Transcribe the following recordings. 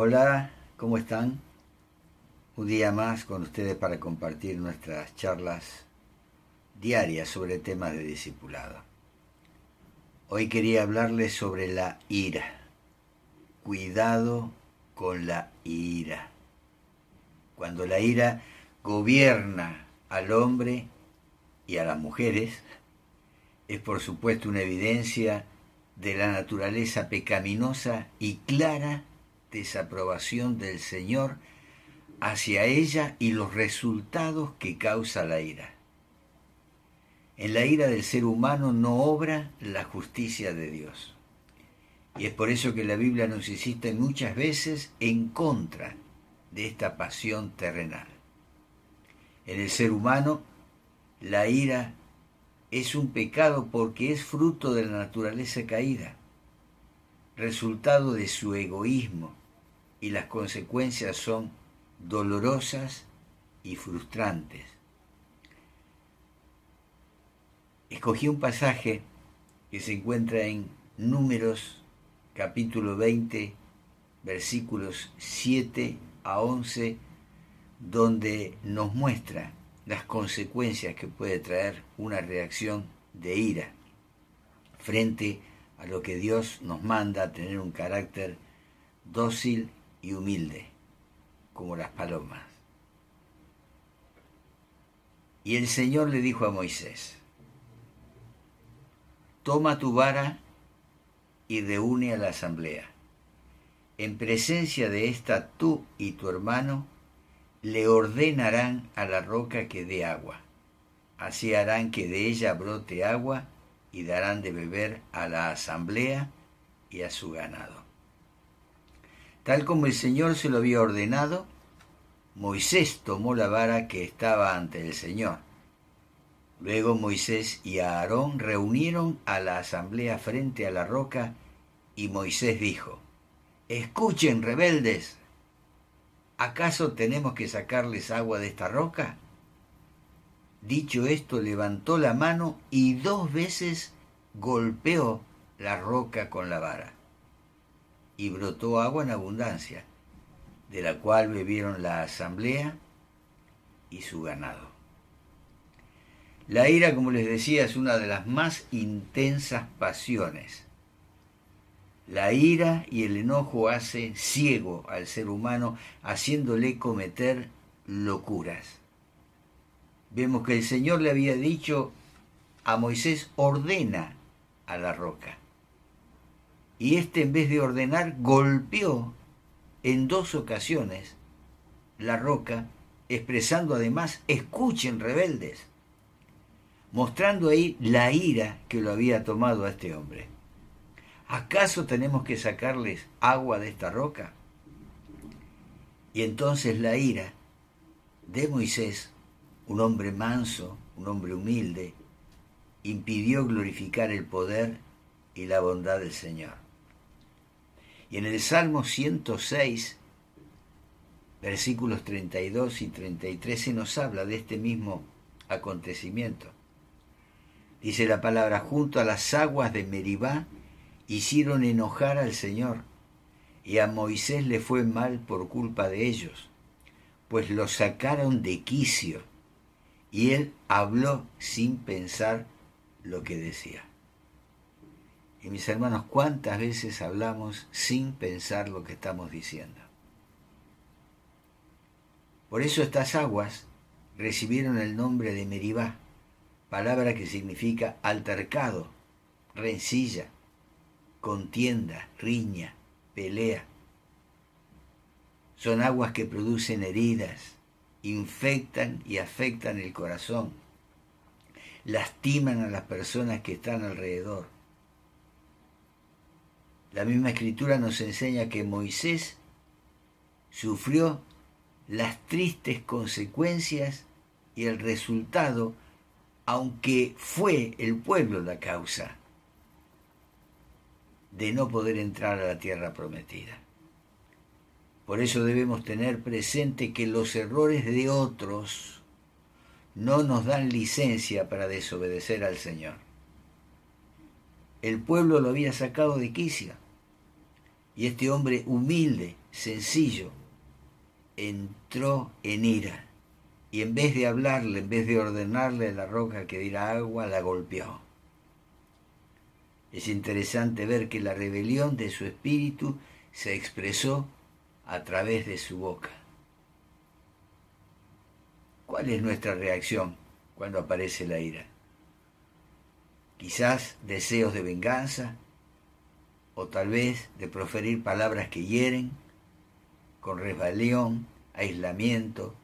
Hola, ¿cómo están? Un día más con ustedes para compartir nuestras charlas diarias sobre temas de discipulado. Hoy quería hablarles sobre la ira. Cuidado con la ira. Cuando la ira gobierna al hombre y a las mujeres, es por supuesto una evidencia de la naturaleza pecaminosa y clara desaprobación del Señor hacia ella y los resultados que causa la ira. En la ira del ser humano no obra la justicia de Dios. Y es por eso que la Biblia nos insiste muchas veces en contra de esta pasión terrenal. En el ser humano, la ira es un pecado porque es fruto de la naturaleza caída, resultado de su egoísmo, y las consecuencias son dolorosas y frustrantes. Escogí un pasaje que se encuentra en Números capítulo 20, versículos 7 a 11, donde nos muestra las consecuencias que puede traer una reacción de ira frente a lo que Dios nos manda a tener un carácter dócil y humilde, como las palomas. Y el Señor le dijo a Moisés: toma tu vara y reúne a la asamblea. En presencia de esta, tú y tu hermano le ordenarán a la roca que dé agua. Así harán que de ella brote agua y darán de beber a la asamblea y a su ganado. Tal como el Señor se lo había ordenado, Moisés tomó la vara que estaba ante el Señor. Luego Moisés y Aarón reunieron a la asamblea frente a la roca, y Moisés dijo: escuchen, rebeldes, ¿acaso tenemos que sacarles agua de esta roca? Dicho esto, levantó la mano y 2 veces golpeó la roca con la vara, y brotó agua en abundancia, de la cual bebieron la asamblea y su ganado. La ira, como les decía, es una de las más intensas pasiones. La ira y el enojo hace ciego al ser humano, haciéndole cometer locuras. Vemos que el Señor le había dicho a Moisés: ordena a la roca. Y éste, en vez de ordenar, golpeó en 2 ocasiones la roca, expresando además: escuchen, rebeldes, mostrando ahí la ira que lo había tomado a este hombre. ¿Acaso tenemos que sacarles agua de esta roca? Y entonces la ira de Moisés, un hombre manso, un hombre humilde, impidió glorificar el poder y la bondad del Señor. Y en el Salmo 106, versículos 32 y 33, se nos habla de este mismo acontecimiento. Dice la palabra: junto a las aguas de Meribá hicieron enojar al Señor, y a Moisés le fue mal por culpa de ellos, pues lo sacaron de quicio, y él habló sin pensar lo que decía. Y mis hermanos, ¿cuántas veces hablamos sin pensar lo que estamos diciendo? Por eso estas aguas recibieron el nombre de Meribá, palabra que significa altercado, rencilla, contienda, riña, pelea. Son aguas que producen heridas, infectan y afectan el corazón, lastiman a las personas que están alrededor. La misma Escritura nos enseña que Moisés sufrió las tristes consecuencias y el resultado, aunque fue el pueblo la causa de no poder entrar a la tierra prometida. Por eso debemos tener presente que los errores de otros no nos dan licencia para desobedecer al Señor. El pueblo lo había sacado de quicio, y este hombre humilde sencillo, entró en ira y en vez de hablarle, en vez de ordenarle a la roca que diera agua, la golpeó. Es interesante ver que la rebelión de su espíritu se expresó a través de su boca. ¿Cuál es nuestra reacción cuando aparece la ira? Quizás deseos de venganza, o tal vez de proferir palabras que hieren, con rebelión, aislamiento.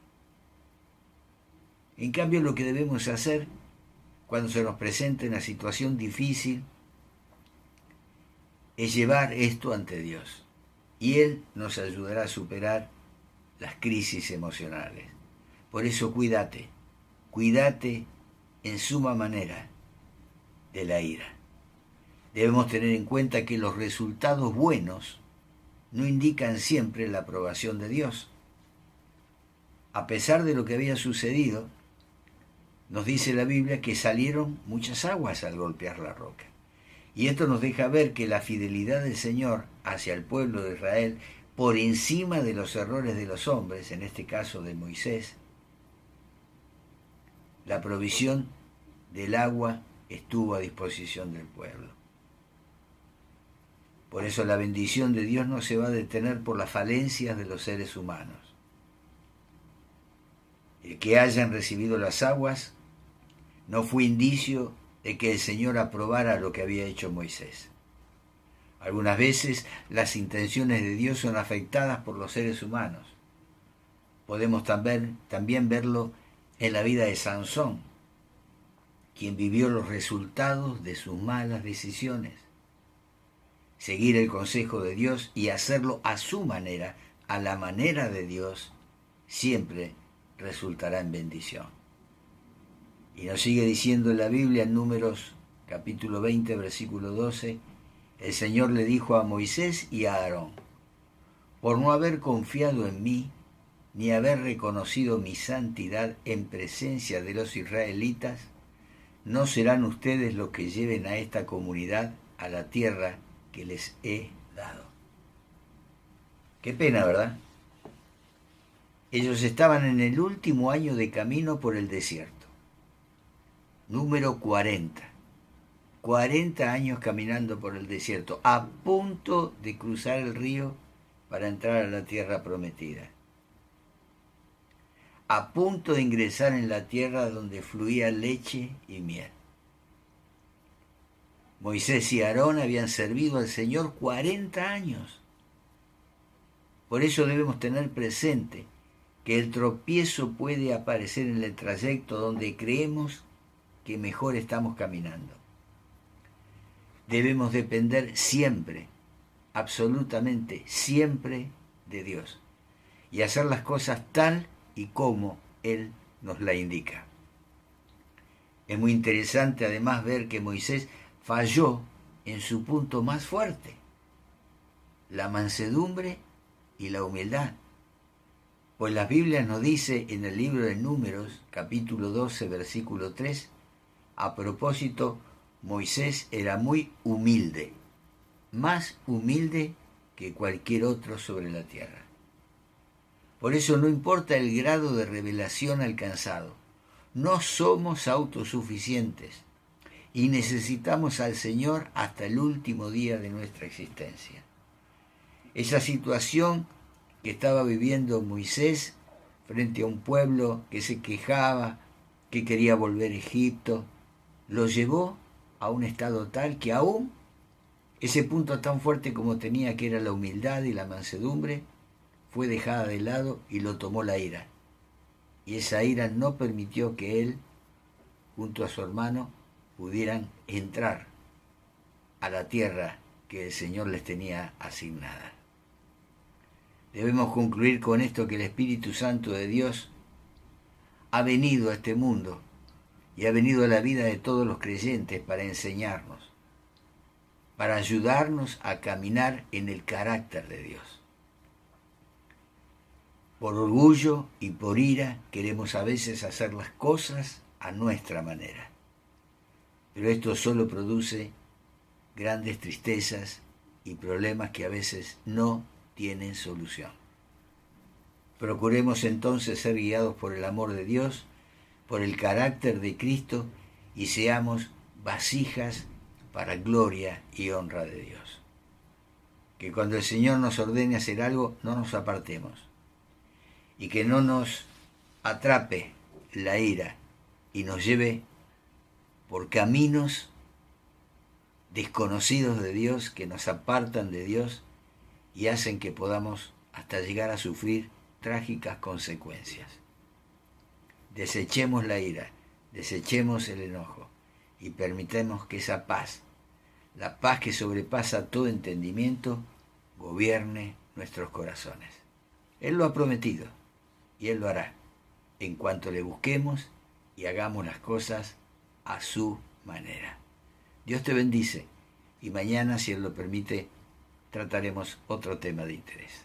En cambio, lo que debemos hacer cuando se nos presente una situación difícil es llevar esto ante Dios, y Él nos ayudará a superar las crisis emocionales. Por eso cuídate en suma manera de la ira. Debemos tener en cuenta que los resultados buenos no indican siempre la aprobación de Dios. A pesar de lo que había sucedido, nos dice la Biblia que salieron muchas aguas al golpear la roca. Y esto nos deja ver que la fidelidad del Señor hacia el pueblo de Israel, por encima de los errores de los hombres, en este caso de Moisés, la provisión del agua estuvo a disposición del pueblo. Por eso la bendición de Dios no se va a detener por las falencias de los seres humanos. El que hayan recibido las aguas no fue indicio de que el Señor aprobara lo que había hecho Moisés. Algunas veces las intenciones de Dios son afectadas por los seres humanos. Podemos también verlo en la vida de Sansón, quien vivió los resultados de sus malas decisiones. Seguir el consejo de Dios y hacerlo a su manera, a la manera de Dios, siempre resultará en bendición. Y nos sigue diciendo en la Biblia, en Números capítulo 20, versículo 12, el Señor le dijo a Moisés y a Aarón: por no haber confiado en mí, ni haber reconocido mi santidad en presencia de los israelitas, no serán ustedes los que lleven a esta comunidad a la tierra que les he dado. Qué pena, ¿verdad? Ellos estaban en el último año de camino por el desierto. Número 40. 40 años caminando por el desierto, a punto de cruzar el río para entrar a la tierra prometida. A punto de ingresar en la tierra donde fluía leche y miel. Moisés y Aarón habían servido al Señor 40 años. Por eso debemos tener presente que el tropiezo puede aparecer en el trayecto donde creemos que mejor estamos caminando. Debemos depender siempre, absolutamente siempre, de Dios y hacer las cosas tal y como Él nos la indica. Es muy interesante además ver que Moisés falló en su punto más fuerte, la mansedumbre y la humildad. Pues la Biblia nos dice en el libro de Números, capítulo 12, versículo 3, a propósito, Moisés era muy humilde, más humilde que cualquier otro sobre la tierra. Por eso no importa el grado de revelación alcanzado, no somos autosuficientes y necesitamos al Señor hasta el último día de nuestra existencia. Esa situación que estaba viviendo Moisés frente a un pueblo que se quejaba, que quería volver a Egipto, lo llevó a un estado tal que aún ese punto tan fuerte como tenía, que era la humildad y la mansedumbre, fue dejada de lado y lo tomó la ira. Y esa ira no permitió que él, junto a su hermano, pudieran entrar a la tierra que el Señor les tenía asignada. Debemos concluir con esto, que el Espíritu Santo de Dios ha venido a este mundo y ha venido a la vida de todos los creyentes para enseñarnos, para ayudarnos a caminar en el carácter de Dios. Por orgullo y por ira queremos a veces hacer las cosas a nuestra manera, pero esto solo produce grandes tristezas y problemas que a veces no tienen solución. Procuremos entonces ser guiados por el amor de Dios, por el carácter de Cristo, y seamos vasijas para gloria y honra de Dios. Que cuando el Señor nos ordene hacer algo, no nos apartemos, y que no nos atrape la ira y nos lleve por caminos desconocidos de Dios, que nos apartan de Dios y hacen que podamos hasta llegar a sufrir trágicas consecuencias. Desechemos la ira, desechemos el enojo y permitamos que esa paz, la paz que sobrepasa todo entendimiento, gobierne nuestros corazones. Él lo ha prometido y Él lo hará en cuanto le busquemos y hagamos las cosas a su manera. Dios te bendice y mañana, si Él lo permite, trataremos otro tema de interés.